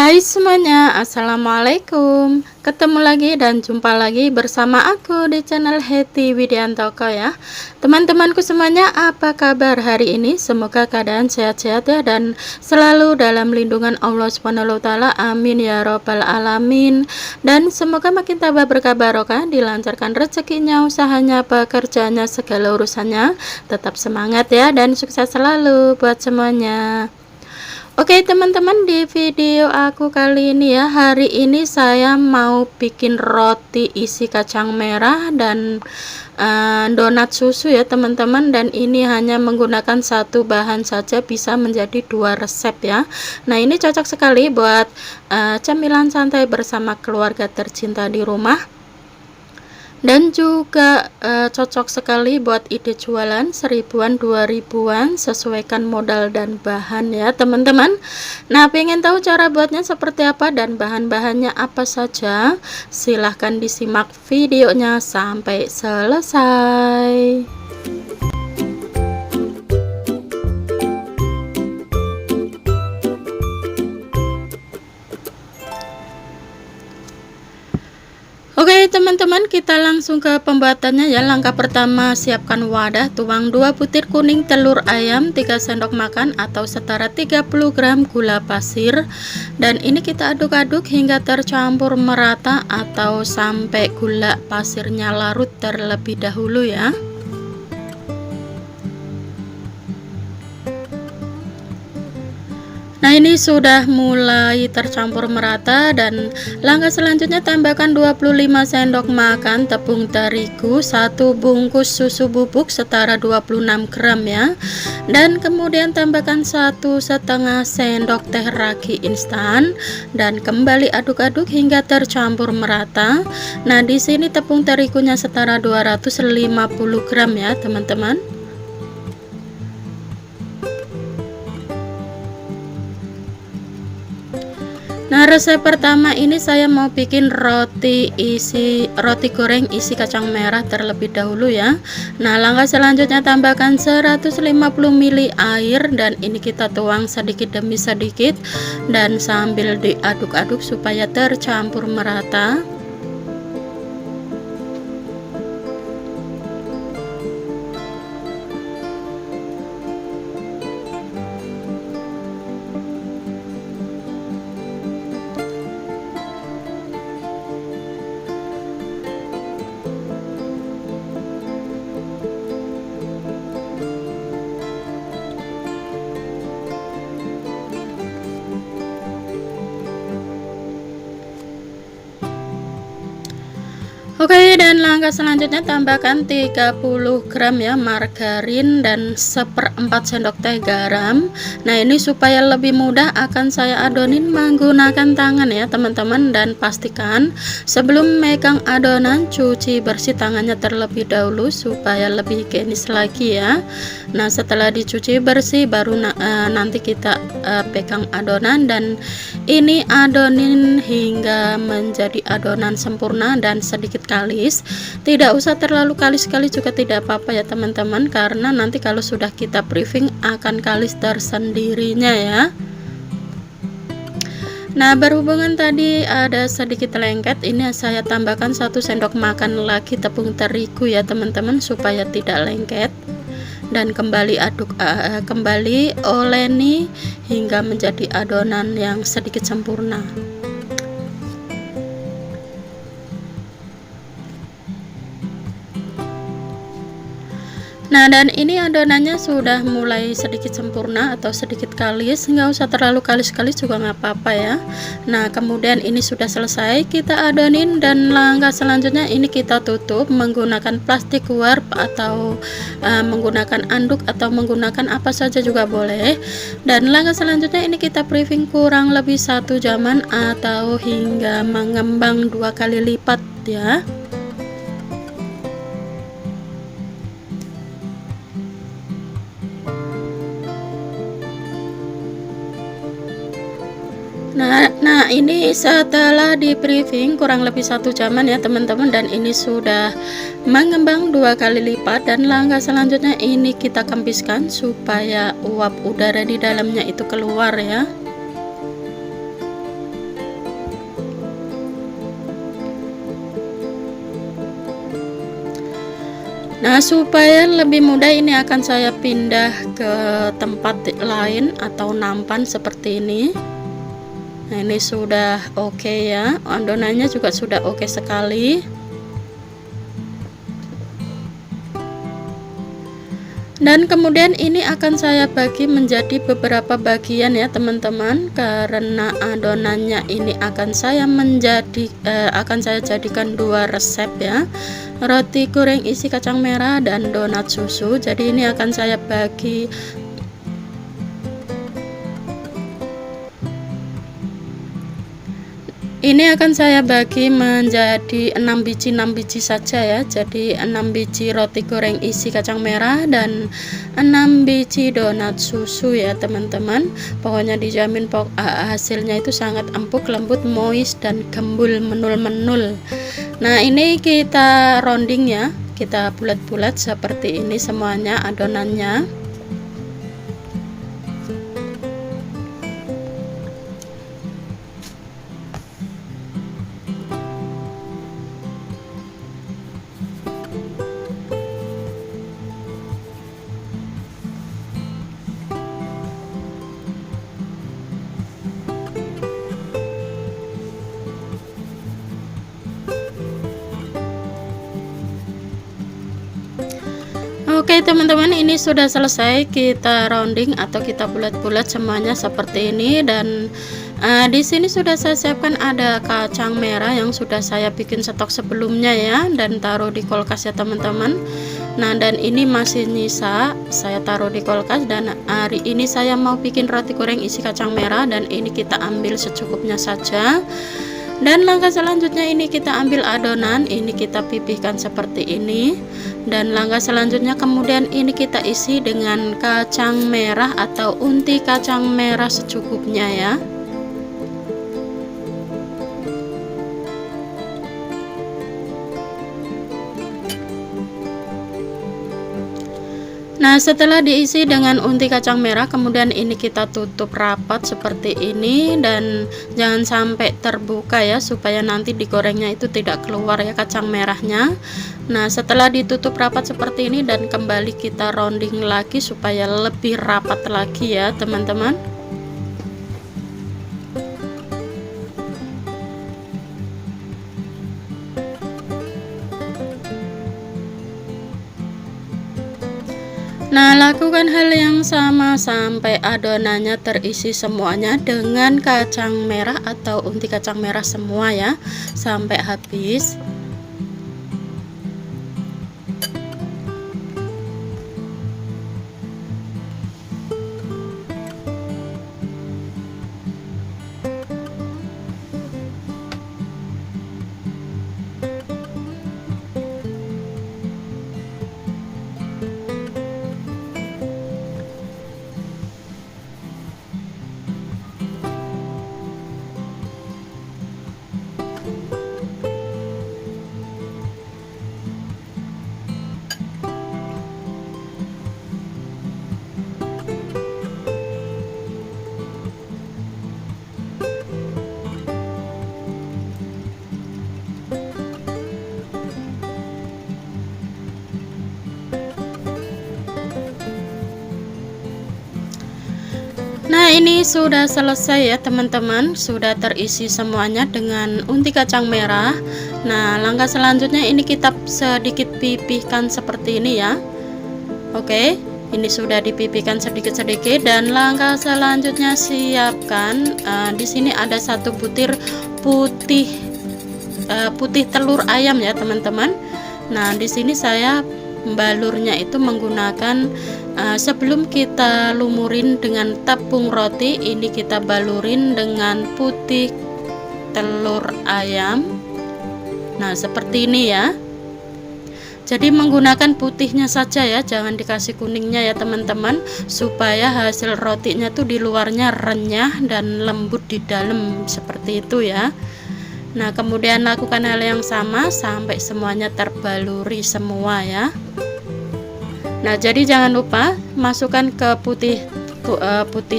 Hai semuanya, assalamualaikum. Ketemu lagi dan jumpa lagi bersama aku di channel Hetty Widiantoko ya. Teman-temanku semuanya, apa kabar hari ini? Semoga keadaan sehat-sehat ya dan selalu dalam lindungan Allah Subhanahu wa taala. Amin ya robbal alamin. Dan semoga makin tambah berkah barokah, dilancarkan rezekinya, usahanya, pekerjaannya, segala urusannya. Tetap semangat ya dan sukses selalu buat semuanya. Oke teman-teman, di video aku kali ini ya, hari ini saya mau bikin roti isi kacang merah dan donat susu ya teman-teman, dan ini hanya menggunakan satu bahan saja bisa menjadi dua resep ya. Nah ini cocok sekali buat cemilan santai bersama keluarga tercinta di rumah, dan juga cocok sekali buat ide jualan 1000-an 2000-an, sesuaikan modal dan bahan ya teman-teman. Nah pengen tahu cara buatnya seperti apa dan bahan-bahannya apa saja, silahkan disimak videonya sampai selesai. Oke teman-teman, kita langsung ke pembuatannya ya. Langkah pertama, siapkan wadah, tuang 2 butir kuning telur ayam, 3 sendok makan atau setara 30 gram gula pasir, dan ini kita aduk-aduk hingga tercampur merata atau sampai gula pasirnya larut terlebih dahulu ya. Nah ini sudah mulai tercampur merata, dan langkah selanjutnya tambahkan 25 sendok makan tepung terigu, 1 bungkus susu bubuk setara 26 gram ya, dan kemudian tambahkan 1,5 sendok teh ragi instan dan kembali aduk-aduk hingga tercampur merata. Nah di sini tepung terigunya setara 250 gram ya teman-teman. Nah resep pertama ini saya mau bikin roti goreng isi kacang merah terlebih dahulu ya. Nah langkah selanjutnya tambahkan 150 ml air, dan ini kita tuang sedikit demi sedikit dan sambil diaduk-aduk supaya tercampur merata. Oke, dan langkah selanjutnya tambahkan 30 gram ya margarin dan 1/4 sendok teh garam. Nah ini supaya lebih mudah akan saya adonin menggunakan tangan ya teman-teman, dan pastikan sebelum megang adonan cuci bersih tangannya terlebih dahulu supaya lebih higienis lagi ya. Nah setelah dicuci bersih baru nanti kita pegang adonan, dan ini adonin hingga menjadi adonan sempurna dan sedikit kalis. Tidak usah terlalu kalis sekali juga tidak apa-apa ya teman-teman, karena nanti kalau sudah kita briefing akan kalis tersendirinya ya. Nah berhubungan tadi ada sedikit lengket, ini saya tambahkan 1 sendok makan lagi tepung terigu ya teman-teman supaya tidak lengket, dan kembali aduk kembali oleni hingga menjadi adonan yang sedikit sempurna. Nah dan ini adonannya sudah mulai sedikit sempurna atau sedikit kalis, nggak usah terlalu kalis-kalis juga nggak apa-apa ya. Nah kemudian ini sudah selesai kita adonin, dan langkah selanjutnya ini kita tutup menggunakan plastik warp atau menggunakan anduk atau menggunakan apa saja juga boleh. Dan langkah selanjutnya ini kita briefing kurang lebih 1 jaman atau hingga mengembang 2 kali lipat ya. Nah ini setelah di briefing kurang lebih 1 jaman ya teman-teman, dan ini sudah mengembang 2 kali lipat, dan langkah selanjutnya ini kita kempiskan supaya uap udara di dalamnya itu keluar ya. Nah, supaya lebih mudah ini akan saya pindah ke tempat lain atau nampan seperti ini. Nah, ini sudah oke ya, adonannya juga sudah oke sekali. Dan kemudian ini akan saya bagi menjadi beberapa bagian ya teman-teman, karena adonannya ini akan saya jadikan 2 resep ya, roti goreng isi kacang merah dan donat susu. Jadi ini akan saya bagi menjadi 6 biji saja ya. Jadi 6 biji roti goreng isi kacang merah dan 6 biji donat susu ya teman-teman. Pokoknya dijamin hasilnya itu sangat empuk, lembut, moist dan gembul menul-menul. Nah, ini kita rounding ya, kita bulat-bulat seperti ini semuanya adonannya. Oke teman-teman, ini sudah selesai kita rounding atau kita bulat-bulat semuanya seperti ini. Dan di sini sudah saya siapkan ada kacang merah yang sudah saya bikin stok sebelumnya ya, dan taruh di kulkas ya teman-teman. Nah, dan ini masih nyisa, saya taruh di kulkas. Dan hari ini saya mau bikin roti goreng isi kacang merah, dan ini kita ambil secukupnya saja. Dan langkah selanjutnya ini kita ambil adonan, ini kita pipihkan seperti ini. Dan langkah selanjutnya kemudian ini kita isi dengan kacang merah atau unti kacang merah secukupnya ya. Nah, setelah diisi dengan unti kacang merah, kemudian ini kita tutup rapat seperti ini, dan jangan sampai terbuka ya, supaya nanti digorengnya itu tidak keluar ya kacang merahnya. Nah, setelah ditutup rapat seperti ini dan kembali kita rounding lagi supaya lebih rapat lagi ya teman-teman. Nah, lakukan hal yang sama sampai adonannya terisi semuanya dengan kacang merah atau unti kacang merah semua ya, sampai habis. Nah, ini sudah selesai ya teman-teman, sudah terisi semuanya dengan unti kacang merah. Nah, langkah selanjutnya ini kita sedikit pipihkan seperti ini ya. Oke, ini sudah dipipihkan sedikit-sedikit. Dan langkah selanjutnya siapkan di sini ada 1 butir putih telur ayam ya teman-teman. Nah, di sini saya balurnya itu menggunakan sebelum kita lumurin dengan tepung roti, ini kita balurin dengan putih telur ayam. Nah, seperti ini ya. Jadi menggunakan putihnya saja ya, jangan dikasih kuningnya ya teman-teman, supaya hasil rotinya tuh di luarnya renyah dan lembut di dalam seperti itu ya. Nah, kemudian lakukan hal yang sama sampai semuanya terbaluri semua ya. Nah, jadi jangan lupa masukkan ke putih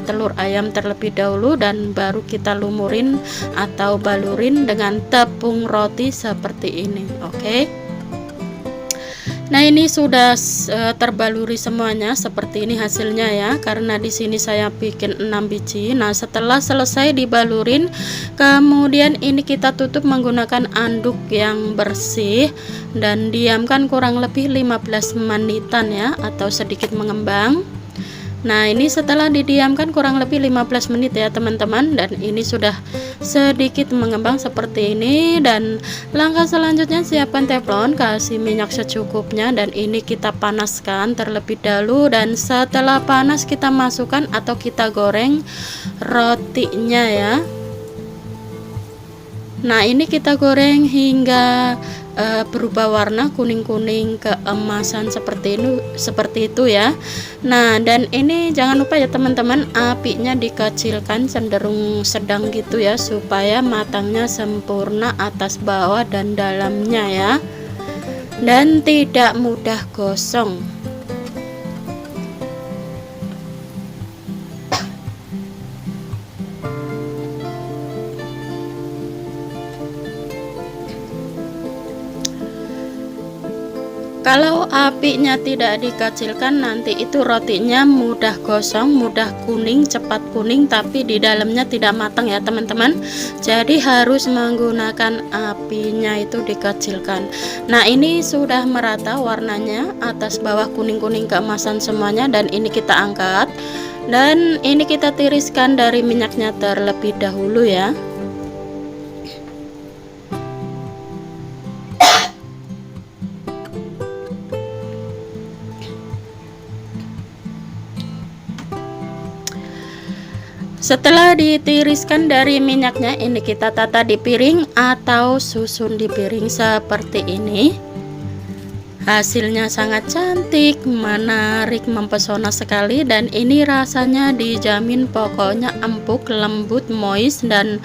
telur ayam terlebih dahulu, dan baru kita lumurin atau balurin dengan tepung roti seperti ini. Oke. Nah, ini sudah terbaluri semuanya seperti ini hasilnya ya, karena di sini saya bikin 6 biji. Nah, setelah selesai dibalurin, kemudian ini kita tutup menggunakan anduk yang bersih dan diamkan kurang lebih 15 menitan ya, atau sedikit mengembang. Nah, ini setelah didiamkan kurang lebih 15 menit ya teman-teman, dan ini sudah sedikit mengembang seperti ini. Dan langkah selanjutnya, siapkan teflon, kasih minyak secukupnya, dan ini kita panaskan terlebih dahulu. Dan setelah panas kita masukkan atau kita goreng rotinya ya. Nah, ini kita goreng hingga berubah warna kuning-kuning keemasan seperti itu ya. Nah, dan ini jangan lupa ya teman-teman, apinya dikecilkan cenderung sedang gitu ya, supaya matangnya sempurna atas bawah dan dalamnya ya, dan tidak mudah gosong. Kalau apinya tidak dikecilkan, nanti itu rotinya mudah gosong, mudah kuning, cepat kuning, tapi di dalamnya tidak matang ya teman-teman. Jadi harus menggunakan apinya itu dikecilkan. Nah, ini sudah merata warnanya, atas bawah kuning-kuning keemasan semuanya, dan ini kita angkat. Dan ini kita tiriskan dari minyaknya terlebih dahulu ya. Setelah ditiriskan dari minyaknya, ini kita tata di piring atau susun di piring seperti ini. Hasilnya sangat cantik, menarik, mempesona sekali, dan ini rasanya dijamin pokoknya empuk, lembut, moist, dan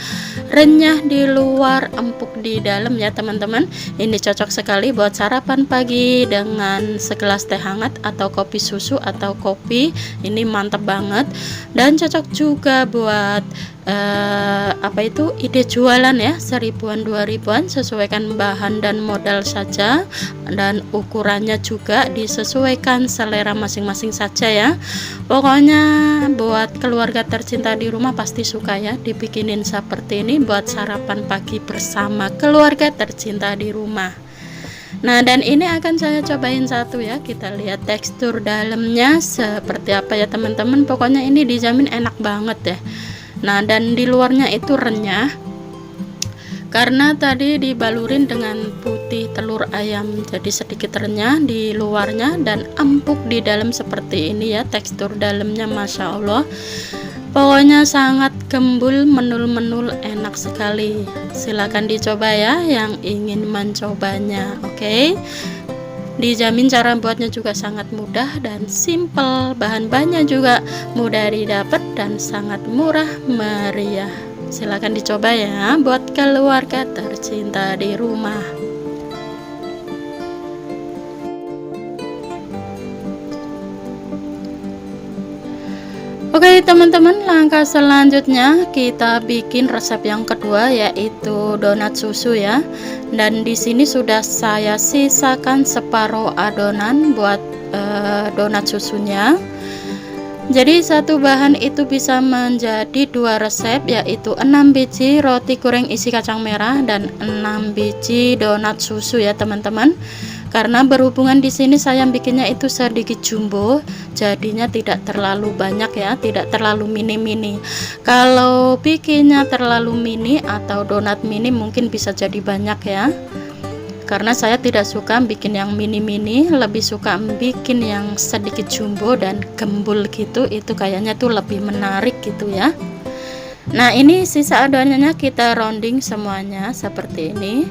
renyah di luar, empuk di dalam ya teman-teman. Ini cocok sekali buat sarapan pagi dengan segelas teh hangat atau kopi susu atau kopi. Ini mantap banget, dan cocok juga buat ide jualan ya, 1000-an 2000-an, sesuaikan bahan dan modal saja, dan ukurannya juga disesuaikan selera masing-masing saja ya. Pokoknya buat keluarga tercinta di rumah pasti suka ya dibikinin seperti ini buat sarapan pagi bersama keluarga tercinta di rumah. Nah, dan ini akan saya cobain satu ya, kita lihat tekstur dalamnya seperti apa ya teman-teman. Pokoknya ini dijamin enak banget ya. Nah, dan di luarnya itu renyah karena tadi dibalurin dengan putih telur ayam, jadi sedikit renyah di luarnya dan empuk di dalam seperti ini ya. Tekstur dalamnya Masya Allah, pokoknya sangat gembul, menul-menul, enak sekali. Silahkan dicoba ya yang ingin mencobanya. Oke, dijamin cara buatnya juga sangat mudah dan simple, bahan-bahannya juga mudah didapat dan sangat murah meriah. Silahkan dicoba ya buat keluarga tercinta di rumah. Oke teman-teman, langkah selanjutnya kita bikin resep yang kedua, yaitu donat susu ya. Dan di sini sudah saya sisakan separuh adonan buat donat susunya. Jadi satu bahan itu bisa menjadi 2 resep, yaitu 6 biji roti goreng isi kacang merah dan 6 biji donat susu ya teman-teman. Karena berhubungan di sini saya bikinnya itu sedikit jumbo, jadinya tidak terlalu banyak ya, tidak terlalu mini-mini. Kalau bikinnya terlalu mini atau donat mini mungkin bisa jadi banyak ya. Karena saya tidak suka bikin yang mini-mini, lebih suka bikin yang sedikit jumbo dan gembul gitu, itu kayaknya tuh lebih menarik gitu ya. Nah, ini sisa adonannya kita rounding semuanya seperti ini.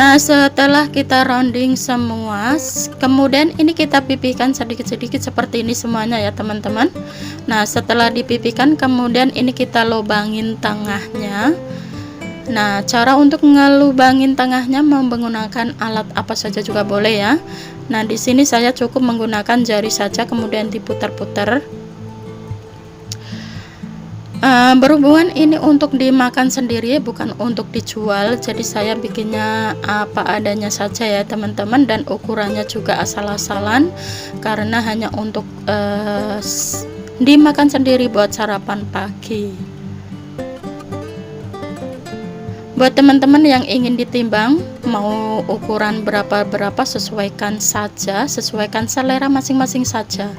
Nah, setelah kita rounding semua, kemudian ini kita pipihkan sedikit-sedikit seperti ini semuanya ya teman-teman. Nah, setelah dipipihkan, kemudian ini kita lubangin tengahnya. Nah, cara untuk ngelubangin tengahnya menggunakan alat apa saja juga boleh ya. Nah, di sini saya cukup menggunakan jari saja, kemudian diputar-putar. Berhubungan ini untuk dimakan sendiri, bukan untuk dijual, jadi saya bikinnya apa adanya saja ya teman-teman, dan ukurannya juga asal-asalan karena hanya untuk dimakan sendiri buat sarapan pagi. Buat teman-teman yang ingin ditimbang, mau ukuran berapa sesuaikan saja, sesuaikan selera masing-masing saja.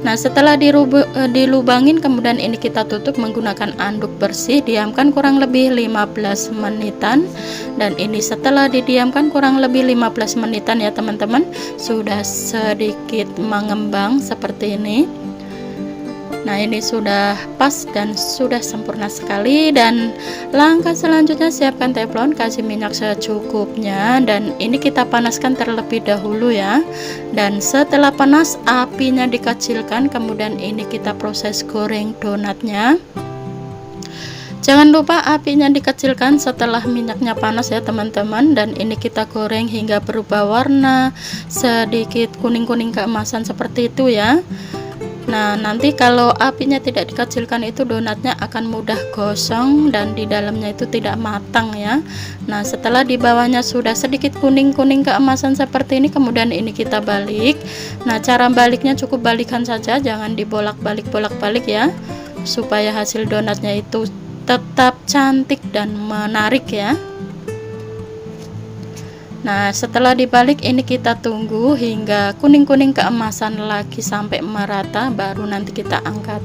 Nah, setelah dilubangin, kemudian ini kita tutup menggunakan anduk bersih, diamkan kurang lebih 15 menitan. Dan ini setelah didiamkan kurang lebih 15 menitan ya teman-teman, sudah sedikit mengembang seperti ini. Nah, ini sudah pas dan sudah sempurna sekali. Dan langkah selanjutnya, siapkan teflon, kasih minyak secukupnya, dan ini kita panaskan terlebih dahulu ya. Dan setelah panas, apinya dikecilkan, kemudian ini kita proses goreng donatnya. Jangan lupa apinya dikecilkan setelah minyaknya panas ya teman-teman. Dan ini kita goreng hingga berubah warna sedikit kuning-kuning keemasan seperti itu ya. Nah, nanti kalau apinya tidak dikecilkan itu donatnya akan mudah gosong dan di dalamnya itu tidak matang ya. Nah, setelah di bawahnya sudah sedikit kuning-kuning keemasan seperti ini, kemudian ini kita balik. Nah, cara baliknya cukup balikan saja, jangan dibolak-balik ya, supaya hasil donatnya itu tetap cantik dan menarik ya. Nah, setelah dibalik ini kita tunggu hingga kuning-kuning keemasan lagi sampai merata, baru nanti kita angkat.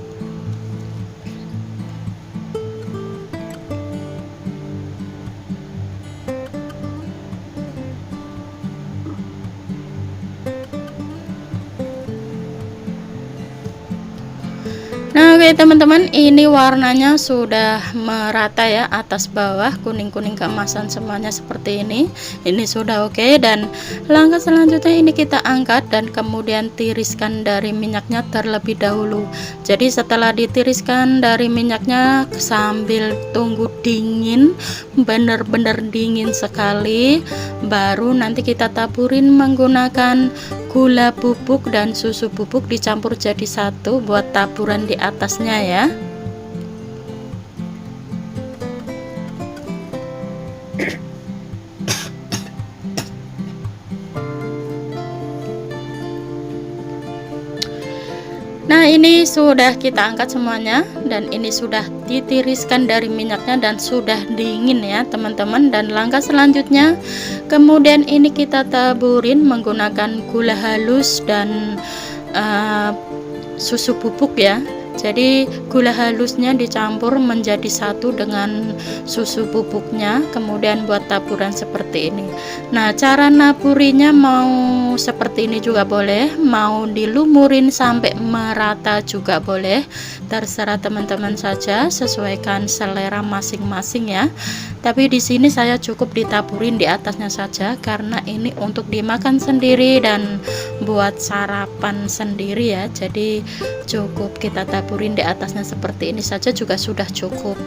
Nah, oke teman-teman, ini warnanya sudah merata ya, atas bawah kuning-kuning keemasan semuanya seperti ini. Ini sudah oke. Dan langkah selanjutnya ini kita angkat dan kemudian tiriskan dari minyaknya terlebih dahulu. Jadi setelah ditiriskan dari minyaknya, sambil tunggu dingin, benar-benar dingin sekali, baru nanti kita taburin menggunakan gula bubuk dan susu bubuk dicampur jadi satu buat taburan di atasnya ya. Nah, ini sudah kita angkat semuanya dan ini sudah ditiriskan dari minyaknya dan sudah dingin ya teman-teman. Dan langkah selanjutnya, kemudian ini kita taburin menggunakan gula halus dan susu bubuk ya. Jadi gula halusnya dicampur menjadi satu dengan susu bubuknya, kemudian buat taburan seperti ini. Nah, cara naburinya mau seperti ini juga boleh, mau dilumurin sampai merata juga boleh, terserah teman-teman saja, sesuaikan selera masing-masing ya. Tapi di sini saya cukup ditaburin di atasnya saja karena ini untuk dimakan sendiri dan buat sarapan sendiri ya. Jadi cukup kita taburin di atasnya seperti ini saja juga sudah cukup.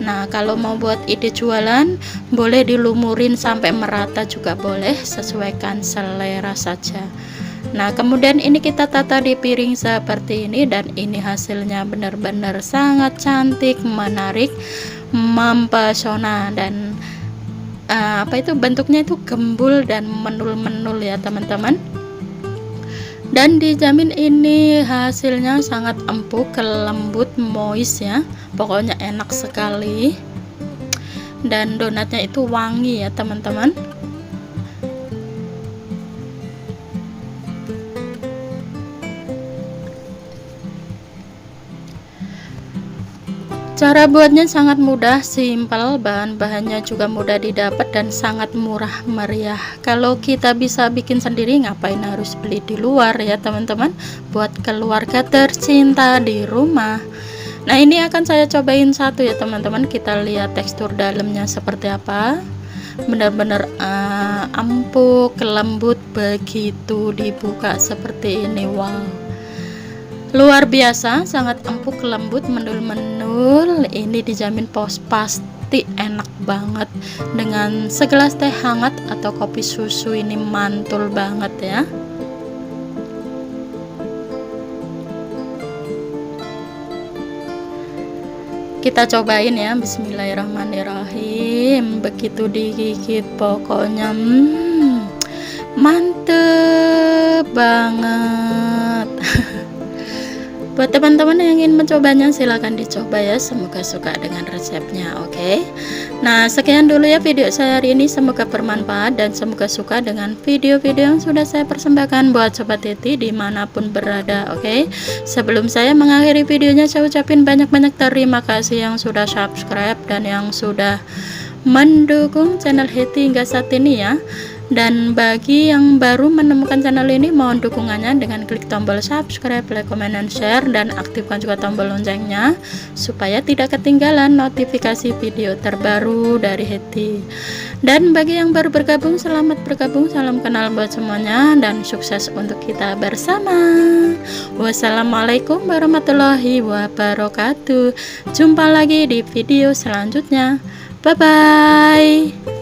Nah, kalau mau buat ide jualan, boleh dilumurin sampai merata juga boleh, sesuaikan selera saja. Nah, kemudian ini kita tata di piring seperti ini dan ini hasilnya benar-benar sangat cantik, menarik, mempesona, dan bentuknya itu gembul dan menul-menul ya teman-teman. Dan dijamin ini hasilnya sangat empuk, lembut, moist ya, pokoknya enak sekali. Dan donatnya itu wangi ya teman-teman. Cara buatnya sangat mudah, simpel, bahan-bahannya juga mudah didapat dan sangat murah meriah. Kalau kita bisa bikin sendiri, ngapain harus beli di luar ya teman-teman, buat keluarga tercinta di rumah. Nah, ini akan saya cobain satu ya teman-teman, kita lihat tekstur dalamnya seperti apa. Benar-benar empuk, lembut, begitu dibuka seperti ini, wow, luar biasa, sangat empuk, lembut, menul-menul. Ini dijamin pasti enak banget dengan segelas teh hangat atau kopi susu. Ini mantul banget ya. Kita cobain ya, bismillahirrahmanirrahim. Begitu digigit pokoknya mantep banget. Buat teman-teman yang ingin mencobanya silahkan dicoba ya, semoga suka dengan resepnya. Oke. Nah, sekian dulu ya video saya hari ini, semoga bermanfaat dan semoga suka dengan video-video yang sudah saya persembahkan buat Sobat Heti dimanapun berada. Oke. Sebelum saya mengakhiri videonya, saya ucapin banyak-banyak terima kasih yang sudah subscribe dan yang sudah mendukung channel Heti hingga saat ini ya. Dan bagi yang baru menemukan channel ini, mohon dukungannya dengan klik tombol subscribe, like, comment, dan share, dan aktifkan juga tombol loncengnya supaya tidak ketinggalan notifikasi video terbaru dari Heti. Dan bagi yang baru bergabung, selamat bergabung, salam kenal buat semuanya, dan sukses untuk kita bersama. Wassalamualaikum warahmatullahi wabarakatuh. Jumpa lagi di video selanjutnya. Bye bye.